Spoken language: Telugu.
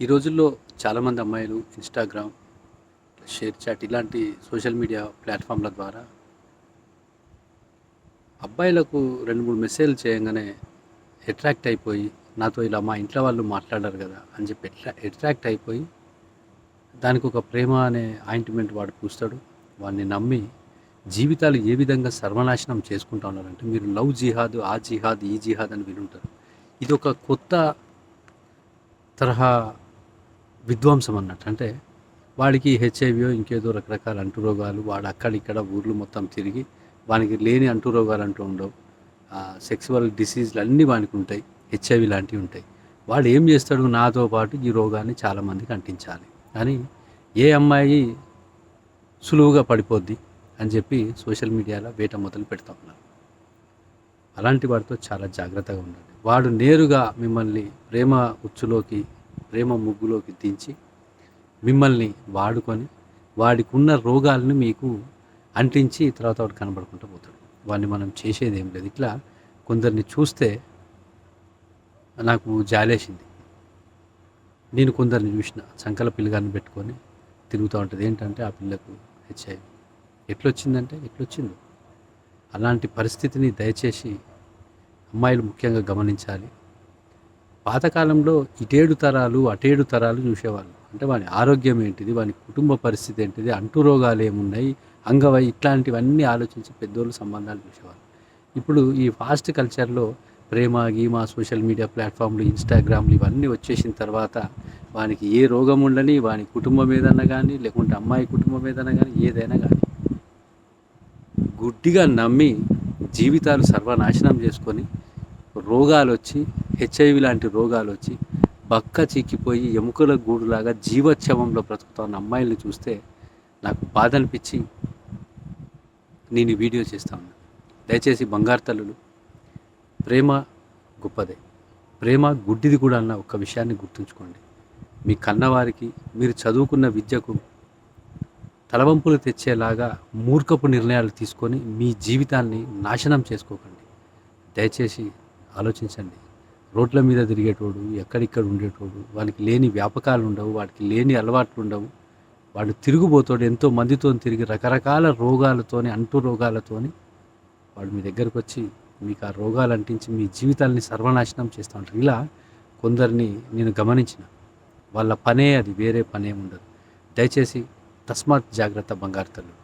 ఈ రోజుల్లో చాలామంది అమ్మాయిలు ఇన్‌స్టాగ్రామ్, షేర్ చాట్ ఇలాంటి సోషల్ మీడియా ప్లాట్‌ఫామ్‌ల ద్వారా అబ్బాయిలకు 2, 3 మెసేజ్‌లు చేయంగానే అట్రాక్ట్ అయిపోయి, నాతో ఇలా మా ఇంట్లో వాళ్ళు మాట్లాడారు గదా! అని చెప్పి అట్రాక్ట్ అయిపోయి, దానికొక ప్రేమ అనే ఆయింట్‌మెంట్ వాడు పూస్తాడు. వాడిని నమ్మి జీవితాలు ఏ విధంగా సర్వనాశనం చేసుకుంటా ఉన్నారంటే, మీరు లవ్ జిహాద్, ఆ జిహాద్, ఈ జిహాద్ అని వినుంటారు. ఇదొక కొత్త తరహా విధ్వంసం అన్నట్టు. అంటే వాడికి హెచ్ఐవీయో ఇంకేదో రకరకాల అంటురోగాలు, వాడు అక్కడిక్కడ ఊర్లు మొత్తం తిరిగి వానికి లేని అంటురోగాలు అంటూ ఉండవు. సెక్సువల్ డిసీజ్‌లు అన్నీ వానికి ఉంటాయి. హెచ్ఐవీ లాంటివి ఉంటాయి. వాడు ఏం చేస్తాడు, నాతో పాటు ఈ రోగాన్ని చాలామందికి అంటించాలి అని ఏ అమ్మాయి సులువుగా పడిపోద్ది అని చెప్పి సోషల్ మీడియాలో వేట మొదలు పెడతా ఉన్నారు. అలాంటి వాడితో చాలా జాగ్రత్తగా ఉండండి. వాడు నేరుగా మిమ్మల్ని ప్రేమ ఉచ్చులోకి, ప్రేమ ముగ్గులోకి దించి మిమ్మల్ని వాడుకొని వాడికున్న రోగాలను మీకు అంటించి తర్వాత వాడు కనబడకుండా పోతాడు. వాడిని మనం చేసేది ఏం లేదు. ఇట్లా కొందరిని చూస్తే నాకు జాలేసింది. నేను కొందరిని చూసిన సంకల పిల్లగాన్ని పెట్టుకొని తిరుగుతూ ఉంటుంది. ఏంటంటే ఆ పిల్లకు హెచ్ఐవి ఎట్లొచ్చిందో. అలాంటి పరిస్థితిని దయచేసి అమ్మాయిలు ముఖ్యంగా గమనించాలి. పాతకాలంలో ఇటేడు తరాలు అటేడు తరాలు చూసేవాళ్ళు. అంటే వాని ఆరోగ్యం ఏంటిది, వాని కుటుంబ పరిస్థితి ఏంటిది, అంటురోగాలు ఏమున్నాయి, ఇట్లాంటివన్నీ ఆలోచించి పెద్దోళ్ళు సంబంధాలు చూసేవాళ్ళు. ఇప్పుడు ఈ ఫాస్ట్ కల్చర్లో ప్రేమ గీమ సోషల్ మీడియా ప్లాట్ఫామ్లు, ఇన్స్టాగ్రామ్లు ఇవన్నీ వచ్చేసిన తర్వాత వానికి ఏ రోగం ఉండని, వాని కుటుంబం ఏదన్నా కానీ, లేకుంటే అమ్మాయి కుటుంబం ఏదైనా కానీ, ఏదైనా కానీ గుడ్డిగా నమ్మి జీవితాలు సర్వనాశనం చేసుకొని రోగాలు వచ్చి, హెచ్ఐవి లాంటి రోగాలు వచ్చి బక్క చిక్కిపోయి ఎముకల గూడులాగా జీవోత్సవంలో బ్రతుకుతున్న అమ్మాయిల్ని చూస్తే నాకు బాధ అనిపించి నేను ఈ వీడియో చేస్తా ఉన్నాను. దయచేసి బంగారు తల్లులు, ప్రేమ గొప్పదే, ప్రేమ గుడ్డిది కూడా అన్న ఒక్క విషయాన్ని గుర్తుంచుకోండి. మీ కన్నవారికి మీరు చదువుకున్న విద్యకు తలవంపులు తెచ్చేలాగా మూర్ఖపు నిర్ణయాలు తీసుకొని మీ జీవితాన్ని నాశనం చేసుకోకండి. దయచేసి ఆలోచించండి. రోడ్ల మీద తిరిగేటోడు, ఎక్కడిక్కడ ఉండేటోడు, వానికి లేని వ్యాపకాలు ఉండవు, వాడికి లేని అలవాట్లు ఉండవు, వాడు తిరుగుబోతాడు. ఎంతో మందితో తిరిగి రకరకాల రోగాలతోని, అంటు రోగాలతోని వాడు మీ దగ్గరకు వచ్చి మీకు ఆ రోగాలు అంటించి మీ జీవితాలని సర్వనాశనం చేస్తూ ఉంటారు. ఇలా కొందరిని నేను గమనించిన. వాళ్ళ పనే అది, వేరే పనేం ఉండదు. దయచేసి తస్మాత్ జాగ్రత్త బంగారు తల్లులు.